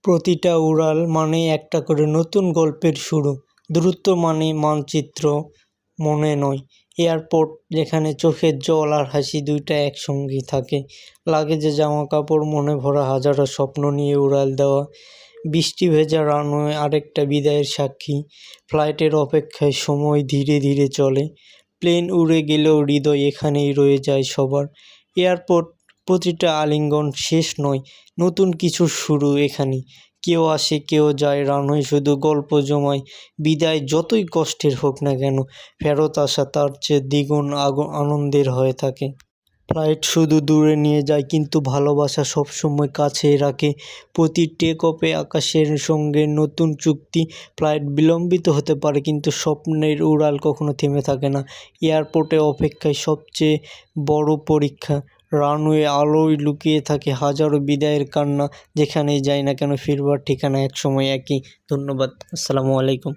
প্রতিটা উড়াল মানে একটা করে নতুন গল্পের শুরু। দূরত্ব মানে মানচিত্র মনে নয়। এয়ারপোর্ট যেখানে চোখের জল আর হাসি দুইটা একসঙ্গেই থাকে। লাগেজে জামাকাপড়, মনে ভরা হাজারো স্বপ্ন নিয়ে উড়াল দেওয়া। বৃষ্টি ভেজা রানওয়ে আরেকটা বিদায়ের সাক্ষী। ফ্লাইটের অপেক্ষায় সময় ধীরে ধীরে চলে। প্লেন উড়ে গেলেও হৃদয় এখানেই রয়ে যায় সবার। এয়ারপোর্ট প্রতিটা আলিঙ্গন শেষ নয়, নতুন কিছুর শুরু এখানেই। কেউ আসে কেউ যায়, রানওয়ে শুধু গল্প জমায়। বিদায় যতই কষ্টের হোক না কেন, ফেরত আসা তার চেয়ে দ্বিগুণ আনন্দের হয়ে থাকে। ফ্লাইট শুধু দূরে নিয়ে যায়, কিন্তু ভালোবাসা সবসময় কাছে রাখে। প্রতি টেক অফে আকাশের সঙ্গে নতুন চুক্তি। ফ্লাইট বিলম্বিত হতে পারে, কিন্তু স্বপ্নের উড়াল কখনো থেমে থাকে না। এয়ারপোর্টে অপেক্ষায় সবচেয়ে বড় পরীক্ষা। রানওয়ে আলোয় লুকিয়ে থাকে হাজারো বিদায়ের কান্না। যেখানেই যাই না কেন, ফিরবার ঠিকানা একসময় একই। ধন্যবাদ। আসসালামু আলাইকুম।